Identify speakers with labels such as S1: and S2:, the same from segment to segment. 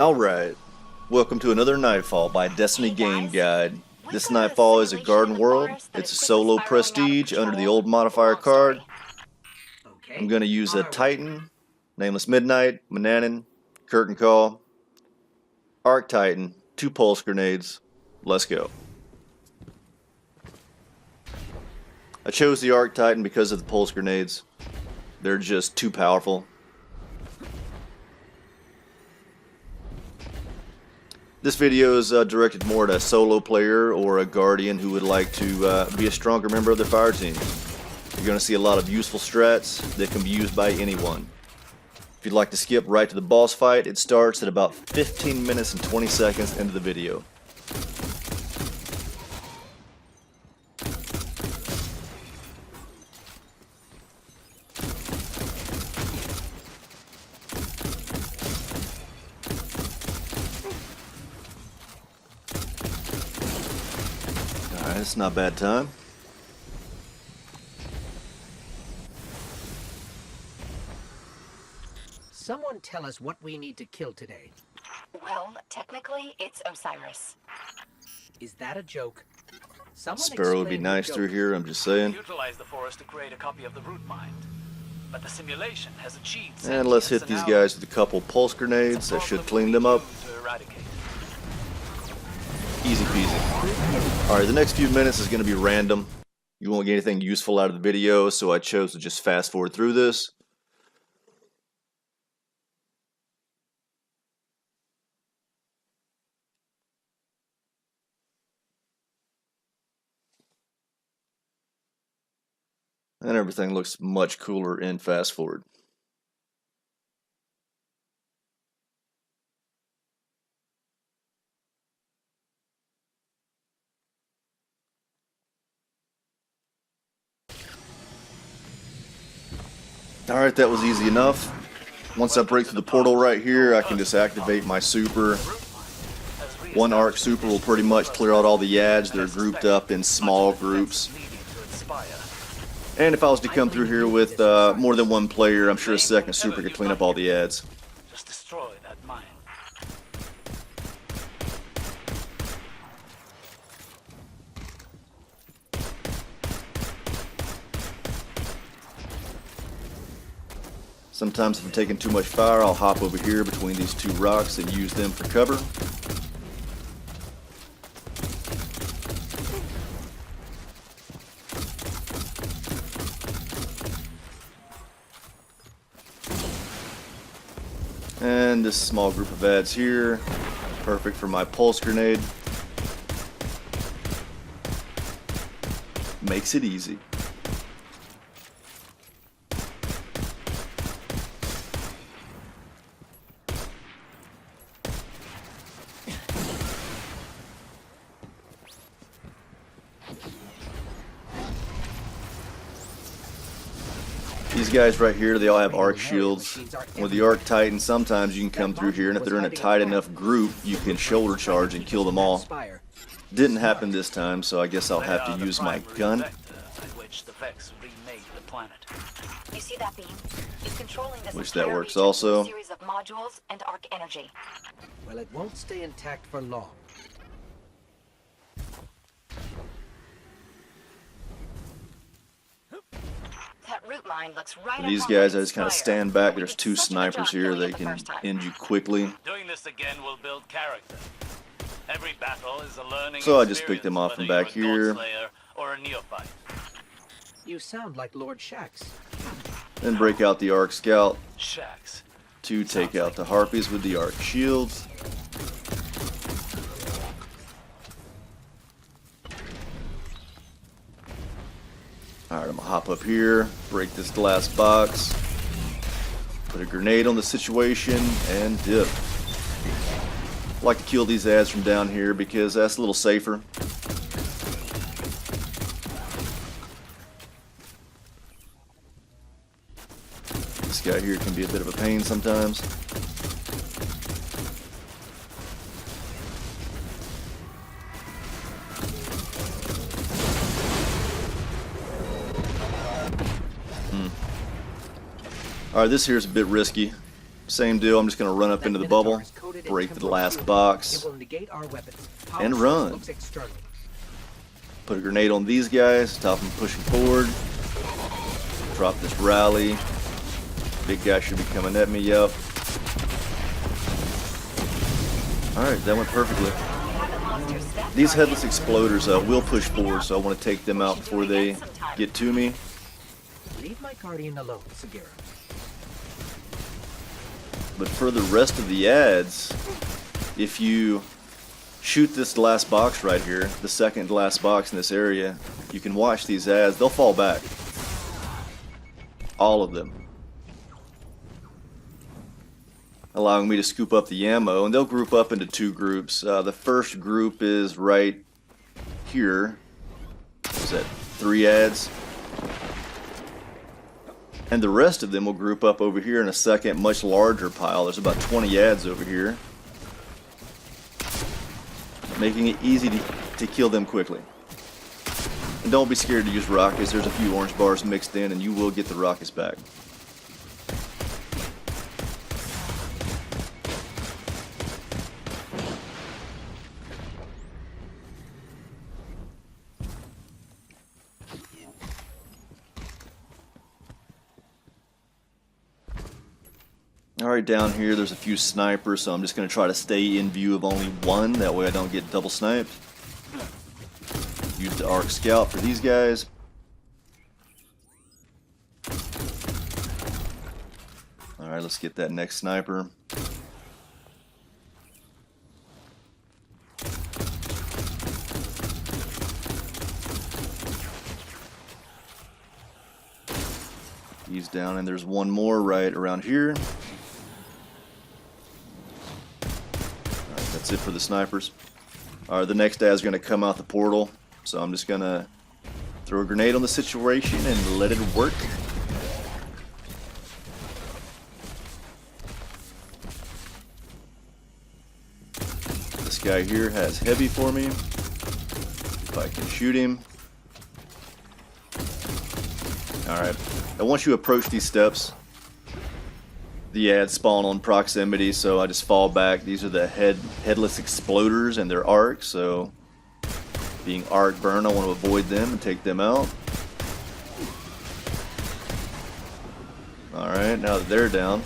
S1: Alright, welcome to another Nightfall by Destiny Game Guide. This Nightfall is a garden world. It's a solo prestige under the old modifier card. I'm going to use a Titan, Nameless Midnight, Mananin, Curtain Call, Arc Titan, 2 pulse grenades. Let's go. I chose the Arc Titan because of the pulse grenades. They're just too powerful. This video is directed more at a solo player or a guardian who would like to be a stronger member of their fire team. You're going to see a lot of useful strats that can be used by anyone. If you'd like to skip right to the boss fight, it starts at about 15 minutes and 20 seconds into the video. It's not a bad time.
S2: Someone tell us what we need to kill today.
S3: Well, technically, it's Osiris.
S2: Is that a joke? Someone
S1: Sparrow would be
S2: explain the
S1: nice
S2: joke.
S1: through here, I'm just saying.
S4: Utilize the forest to create a copy of the root mind. But the simulation has achieved
S1: And let's hit
S4: sentience
S1: these
S4: and
S1: guys with a couple pulse grenades.
S4: it's a
S1: That should
S4: problem
S1: clean
S4: we
S1: them up.
S4: need to eradicate.
S1: Easy peasy. Alright, the next few minutes is going to be random. You won't get anything useful out of the video, so I chose to just fast forward through this. And everything looks much cooler in fast forward. Alright, that was easy enough. Once I break through the portal right here, I can just activate my super. One arc super will pretty much clear out all the yads that are grouped up in small groups. And if I was to come through here with more than one player, I'm sure a second super could clean up all the ads.
S4: Just destroy that mine.
S1: Sometimes if I'm taking too much fire, I'll hop over here between these two rocks and use them for cover. And this small group of ads here, perfect for my pulse grenade. Makes it easy. These guys right here, they all have arc shields. With the Arc Titan, sometimes you can come through here, and if they're in a tight enough group, you can shoulder charge and kill them all. Didn't happen this time, so I guess I'll have to use my gun.
S4: By which the Vex remade the planet.
S3: You see that beam? It's controlling this
S1: Which that
S3: entire
S1: works
S3: region
S1: also.
S3: with a series of modules and arc energy.
S2: Well, it won't stay intact for long.
S3: That root mine looks right
S1: These
S3: up on
S1: guys,
S3: the
S1: I just kind of
S3: spire.
S1: stand back.
S3: We
S1: There's
S3: did
S1: 2
S3: such a good
S1: snipers
S3: job
S1: here.
S3: killing
S1: They
S3: it the
S1: can
S3: first time.
S1: end you quickly.
S4: Doing this again will build character. Every battle is a learning
S1: So I just picked them
S4: experience,
S1: off from
S4: whether
S1: back
S4: you're a
S1: here.
S4: Dawnslayer or a neophyte.
S2: You sound like Lord Shax.
S1: Then break out the Arc Scout
S4: Shax.
S1: to take out the Harpies with the Arc Shields. Alright, I'm gonna hop up here, break this glass box, put a grenade on the situation, and dip. I like to kill these ads from down here because that's a little safer. This guy here can be a bit of a pain sometimes. Alright, this here is a bit risky. Same deal, I'm just going to run up into the bubble, break the last box, and run. Put a grenade on these guys, stop them pushing forward. Drop this rally. Big guy should be coming at me, up. Alright, that went perfectly. These headless exploders will push forward, so I want to take them out before they get to me.
S2: Leave my guardian alone, Segura.
S1: But for the rest of the ads, if you shoot this last box right here, the second last box in this area, you can watch these ads. They'll fall back. All of them. Allowing me to scoop up the ammo, and they'll group up into two groups. The first group is right here. What is that? 3 ads. And the rest of them will group up over here in a second, much larger pile. There's about 20 ads over here, making it easy to kill them quickly. And don't be scared to use rockets. There's a few orange bars mixed in, and you will get the rockets back. Alright, down here there's a few snipers, so I'm just going to try to stay in view of only one. That way I don't get double sniped. Use the arc scout for these guys. Alright, let's get that next sniper. He's down, and there's one more right around here. Alright, that's it for the snipers. Alright, the next ad is going to come out the portal, so I'm just going to throw a grenade on the situation and let it work. This guy here has heavy for me. If I can shoot him. Alright, and once you approach these steps, the ads spawn on proximity, so I just fall back. These are the headless exploders and their arc, so being arc burn, I want to avoid them and take them out. Alright, now that they're down,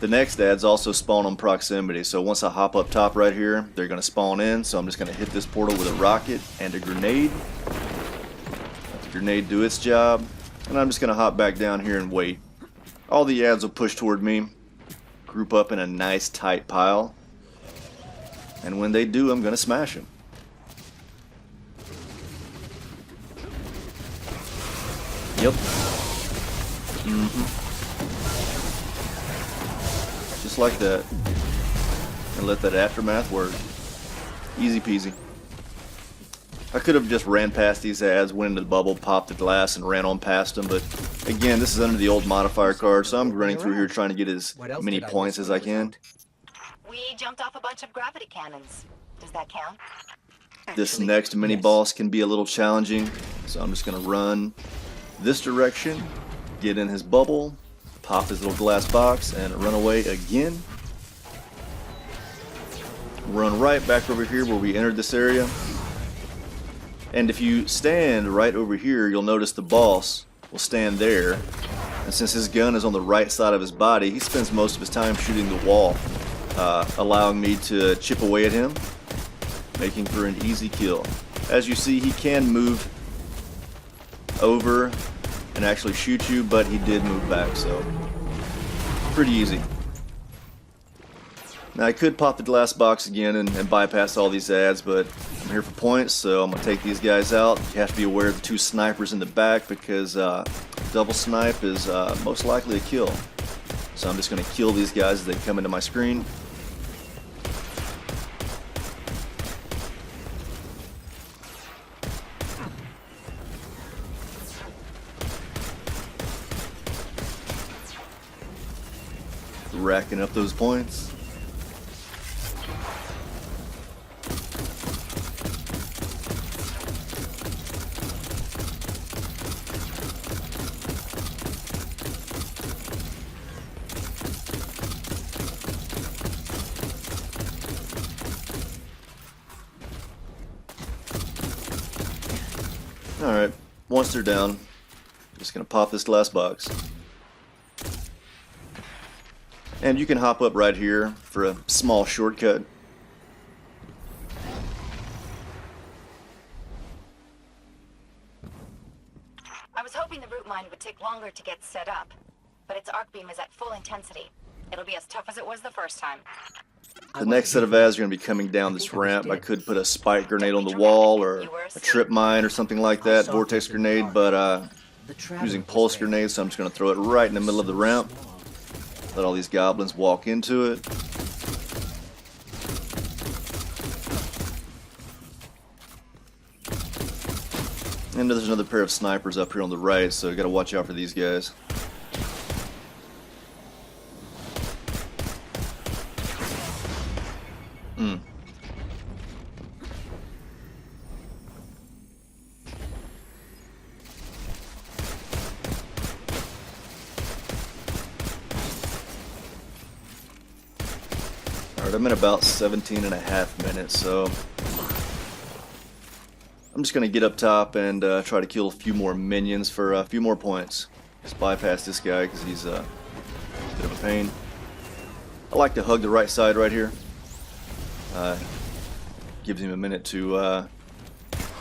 S1: the next ads also spawn on proximity, so once I hop up top right here, they're going to spawn in, so I'm just going to hit this portal with a rocket and a grenade. Let the grenade do its job, and I'm just going to hop back down here and wait. All the ads will push toward me, group up in a nice tight pile, and when they do, I'm going to smash them. Yep. Just like that. And let that aftermath work. Easy peasy. I could have just ran past these ads, went into the bubble, popped the glass, and ran on past them, but again, this is under the old modifier card, so I'm running through here trying to get as many points as I can.
S3: We jumped off a bunch of gravity cannons. Does that count?
S1: This next mini boss can be a little challenging, so I'm just going to run this direction, get in his bubble, pop his little glass box, and run away again. Run right back over here where we entered this area. And if you stand right over here, you'll notice the boss will stand there. And since his gun is on the right side of his body, he spends most of his time shooting the wall, allowing me to chip away at him, making for an easy kill. As you see, he can move over and actually shoot you, but he did move back, so pretty easy. Now I could pop the glass box again and bypass all these ads, but I'm here for points, so I'm going to take these guys out. You have to be aware of the 2 snipers in the back because double snipe is most likely a kill. So I'm just going to kill these guys as they come into my screen. Racking up those points. Alright, once they're down, just gonna pop this glass box. And you can hop up right here for a small shortcut.
S3: I was hoping the root mine would take longer to get set up, but its arc beam is at full intensity. It'll be as tough as it was the first time.
S1: The next set of ads are going to be coming down this ramp. I could put a spike grenade on the wall or a trip mine or something like that, vortex grenade, but I'm using pulse grenades, so I'm just going to throw it right in the middle of the ramp. Let all these goblins walk into it. And there's another pair of snipers up here on the right, so you got to watch out for these guys. Alright, I'm in about 17 and a half minutes, so I'm just going to get up top and try to kill a few more minions for a few more points. Just bypass this guy because he's a bit of a pain. I like to hug the right side right here. Gives him a minute to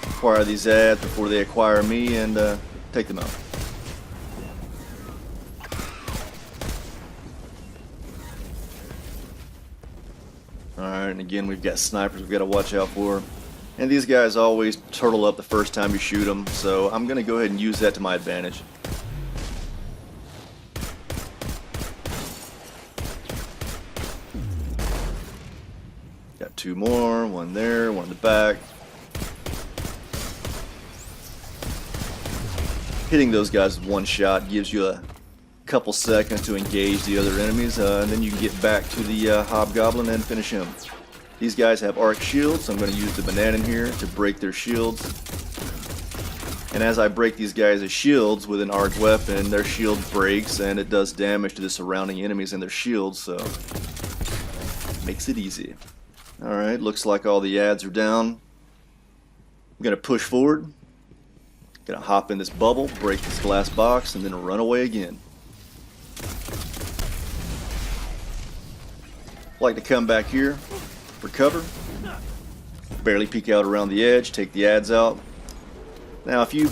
S1: acquire these ads before they acquire me and take them out. Alright, and again we've got snipers we've got to watch out for. And these guys always turtle up the first time you shoot them, so I'm going to go ahead and use that to my advantage. Got two more, one there, one in the back. Hitting those guys with one shot gives you a couple seconds to engage the other enemies, and then you can get back to the hobgoblin and finish him. These guys have arc shields, so I'm going to use the banana in here to break their shields. And as I break these guys' shields with an arc weapon, their shield breaks and it does damage to the surrounding enemies and their shields, so makes it easy. Alright, looks like all the ads are down. I'm going to push forward. Going to hop in this bubble, break this glass box, and then run away again. Like to come back here for cover. Barely peek out around the edge, take the ads out. Now if you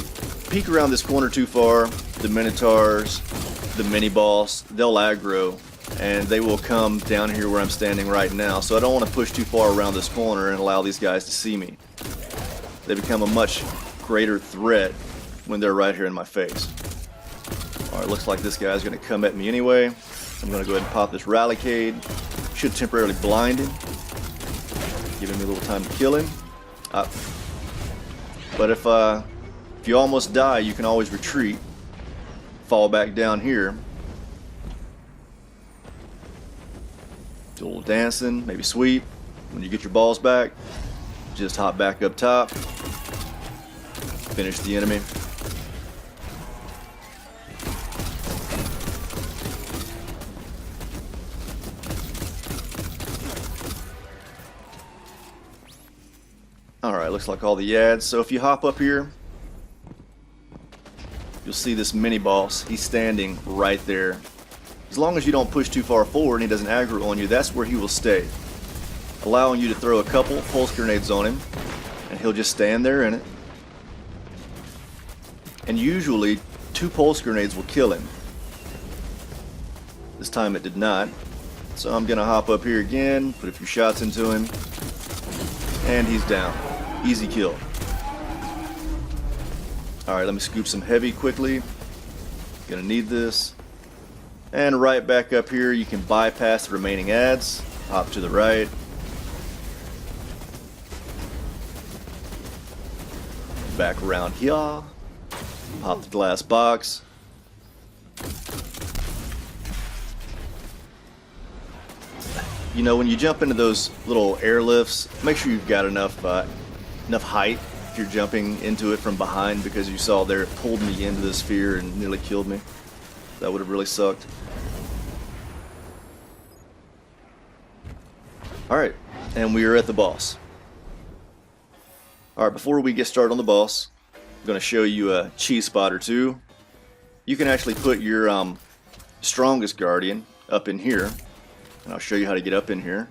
S1: peek around this corner too far, the minotaurs, the mini boss, they'll aggro and they will come down here where I'm standing right now. So I don't want to push too far around this corner and allow these guys to see me. They become a much greater threat when they're right here in my face. Alright, looks like this guy's going to come at me anyway. I'm going to go ahead and pop this Rallycade. Should temporarily blind him, giving me a little time to kill him. But if you almost die, you can always retreat, fall back down here, do a little dancing, maybe sweep. When you get your balls back, just hop back up top, finish the enemy. Alright, looks like all the ads. So if you hop up here, you'll see this mini boss. He's standing right there. As long as you don't push too far forward and he doesn't aggro on you, that's where he will stay. Allowing you to throw a couple pulse grenades on him, and he'll just stand there in it. And usually, 2 pulse grenades will kill him. This time it did not. So I'm gonna hop up here again, put a few shots into him, and he's down. Easy kill. Alright, let me scoop some heavy quickly. Gonna need this. And right back up here, you can bypass the remaining ads. Hop to the right. Back around here. Pop the glass box. You know, when you jump into those little airlifts, make sure you've got enough height if you're jumping into it from behind, because you saw there it pulled me into the sphere and nearly killed me. That would have really sucked. Alright, and we are at the boss. Alright, before we get started on the boss, I'm going to show you a cheese spot or two. You can actually put your strongest guardian up in here, and I'll show you how to get up in here.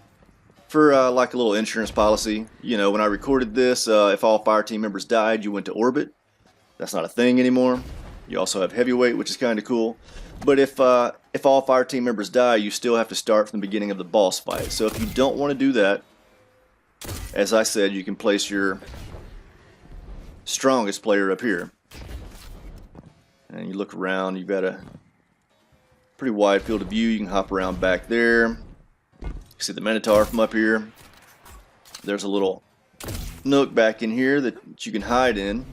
S1: For like a little insurance policy, you know, when I recorded this, if all fire team members died, you went to orbit. That's not a thing anymore. You also have heavyweight, which is kind of cool. But if all fire team members die, you still have to start from the beginning of the boss fight. So if you don't want to do that, as I said, you can place your strongest player up here. And you look around, you've got a pretty wide field of view. You can hop around back there. You see the Minotaur from up here. There's a little nook back in here that you can hide in.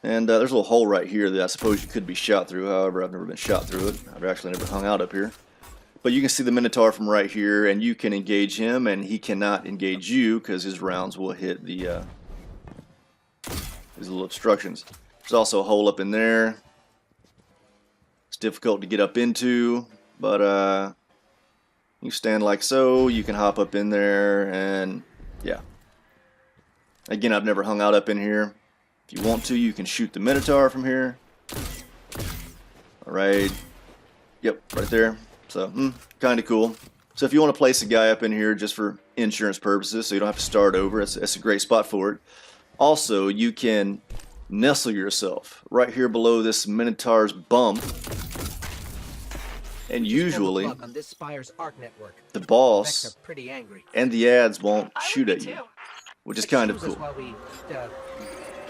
S1: And there's a little hole right here that I suppose you could be shot through. However, I've never been shot through it. I've actually never hung out up here. But you can see the Minotaur from right here, and you can engage him, and he cannot engage you because his rounds will hit the these little obstructions. There's also a hole up in there. It's difficult to get up into, but you stand like so. You can hop up in there, and yeah. Again, I've never hung out up in here. If you want to, you can shoot the Minotaur from here. Alright. Yep, right there. So, kind of cool. So if you want to place a guy up in here just for insurance purposes, so you don't have to start over, that's a great spot for it. Also, you can nestle yourself right here below this Minotaur's bump. And usually,
S2: on this Spire's arc network.
S1: the boss
S2: Mechs are pretty angry.
S1: and the ads won't
S3: I would
S1: shoot
S3: be
S1: at you,
S3: too.
S1: which is kind of
S2: Excuse us
S1: cool.
S2: while we,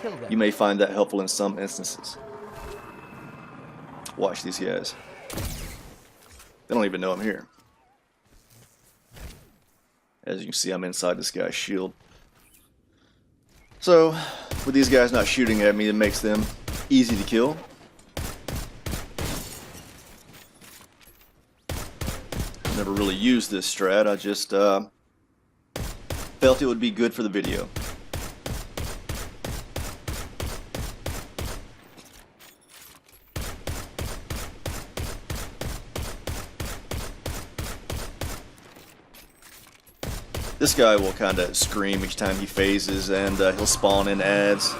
S2: kill them.
S1: You may find that helpful in some instances. Watch these guys. They don't even know I'm here. As you can see, I'm inside this guy's shield. So, with these guys not shooting at me, it makes them easy to kill. Never really used this strat, I just felt it would be good for the video. This guy will kind of scream each time he phases, and he'll spawn in ads.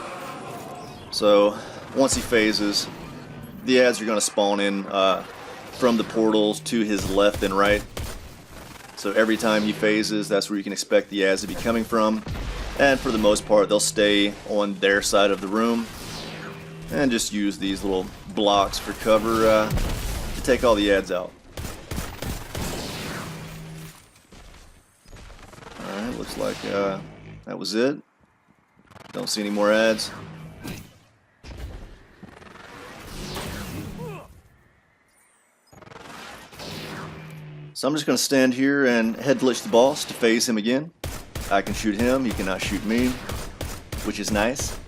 S1: So once he phases, the ads are going to spawn in from the portals to his left and right. So every time he phases, that's where you can expect the ads to be coming from. And for the most part, they'll stay on their side of the room and just use these little blocks for cover to take all the ads out. Alright, looks like that was it. Don't see any more ads. So I'm just going to stand here and head glitch the boss to phase him again. I can shoot him, he cannot shoot me, which is nice.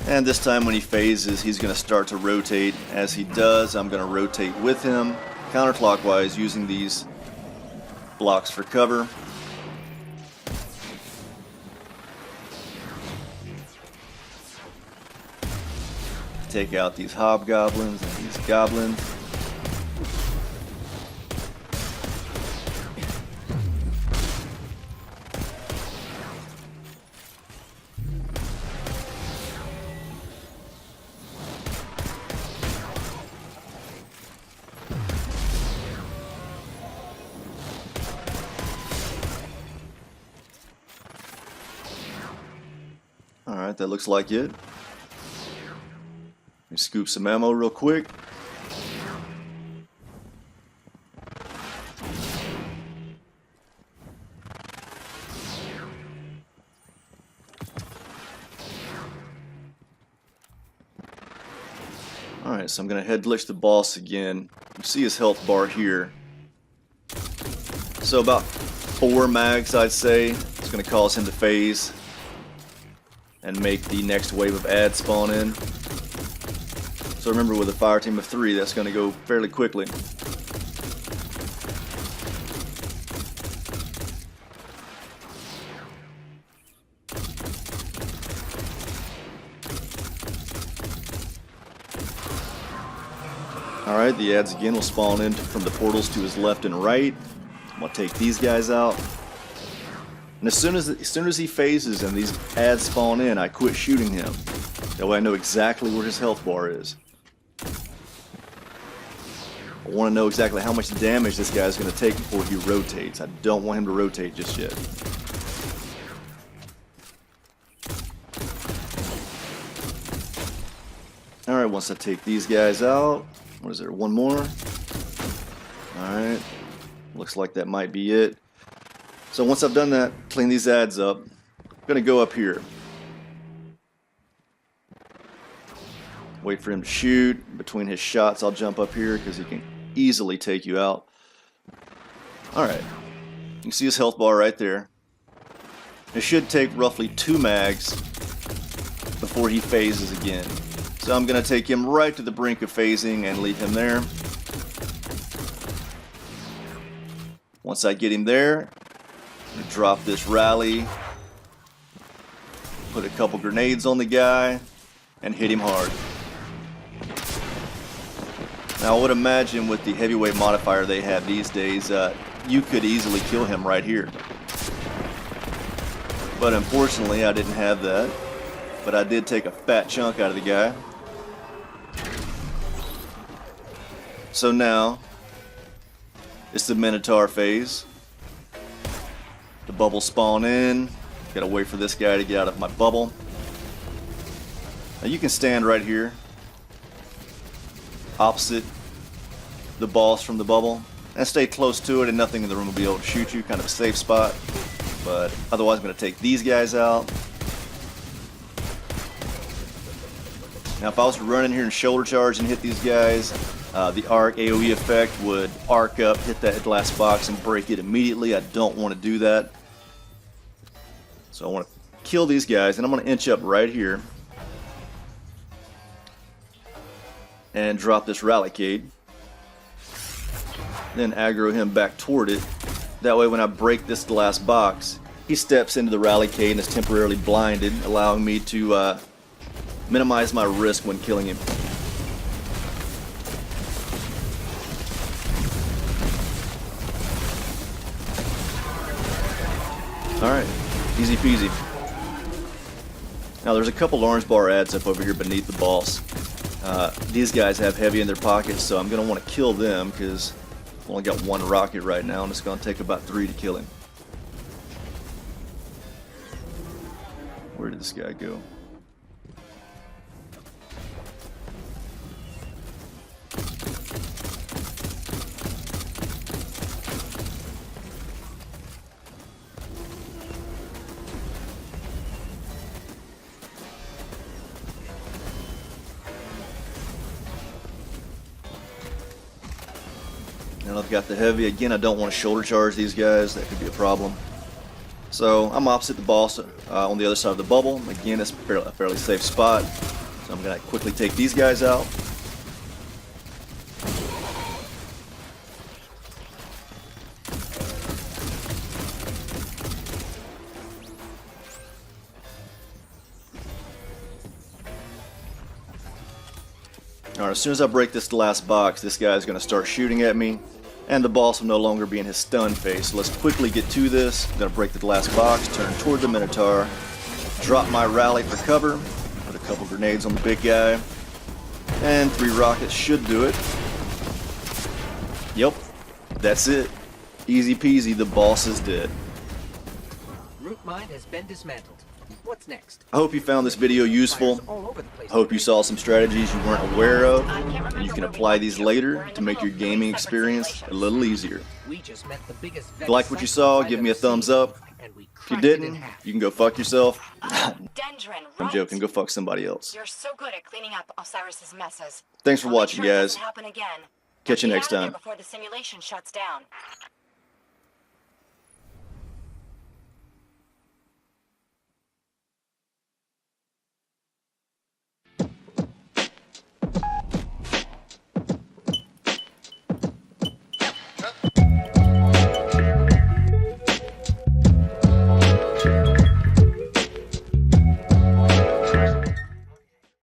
S1: And this time when he phases, he's going to start to rotate. As he does, I'm going to rotate with him, counterclockwise, using these blocks for cover. Take out these hobgoblins and these goblins. Alright, that looks like it. Let me scoop some ammo real quick. Alright, so I'm going to head glitch the boss again. You see his health bar here. So about 4 mags, I'd say. It's going to cause him to phase and make the next wave of ads spawn in. So remember, with a fire team of 3, that's going to go fairly quickly. Alright, the ads again will spawn in from the portals to his left and right. I'm gonna take these guys out. And as soon as he phases and these ads spawn in, I quit shooting him. That way I know exactly where his health bar is. I want to know exactly how much damage this guy's going to take before he rotates. I don't want him to rotate just yet. Alright, once I take these guys out, what is there, one more? Alright, looks like that might be it. So once I've done that, clean these ads up, I'm going to go up here. Wait for him to shoot. Between his shots, I'll jump up here because he can easily take you out. Alright, you can see his health bar right there. It should take roughly 2 mags before he phases again. So I'm going to take him right to the brink of phasing and leave him there. Once I get him there, I'm going to drop this rally, put a couple grenades on the guy, and hit him hard. Now I would imagine with the heavyweight modifier they have these days, you could easily kill him right here. But unfortunately I didn't have that. But I did take a fat chunk out of the guy. So now, it's the Minotaur phase. The bubbles spawn in. Gotta wait for this guy to get out of my bubble. Now you can stand right here, opposite the boss from the bubble, and stay close to it, and nothing in the room will be able to shoot you. Kind of a safe spot. But otherwise I'm gonna take these guys out. Now if I was to run in here and shoulder charge and hit these guys, the arc AoE effect would arc up, hit that glass box and break it immediately. I don't want to do that. So I want to kill these guys, and I'm going to inch up right here and drop this Rallycade. Then aggro him back toward it. That way when I break this glass box, he steps into the Rallycade and is temporarily blinded, allowing me to minimize my risk when killing him. Alright, easy peasy. Now there's a couple orange bar ads up over here beneath the boss. These guys have heavy in their pockets, so I'm going to want to kill them because I've only got 1 rocket right now and it's going to take about 3 to kill him. Where did this guy go? And I've got the heavy. Again, I don't want to shoulder charge these guys. That could be a problem. So I'm opposite the boss on the other side of the bubble. Again, it's a fairly safe spot. So I'm going to quickly take these guys out. Alright, as soon as I break this last box, this guy is going to start shooting at me, and the boss will no longer be in his stun phase. So let's quickly get to this. I'm going to break the last box, turn toward the Minotaur, drop my rally for cover, put a couple grenades on the big guy, and 3 rockets should do it. Yep, that's it. Easy peasy, the boss is dead.
S2: Root mine has been dismantled. What's next?
S1: I hope you found this video useful. I hope you saw some strategies you weren't aware of, and you can apply these later to make your gaming experience a little easier. If you liked what you saw, give me a thumbs up. If you didn't, you can go fuck yourself. I'm joking, go fuck somebody else.
S3: You're so good at cleaning up Osiris's messes.
S1: Thanks for watching, guys.
S3: Happen again.
S1: Catch you
S3: Get
S1: next
S3: out of
S1: time.
S3: there before the simulation shuts down.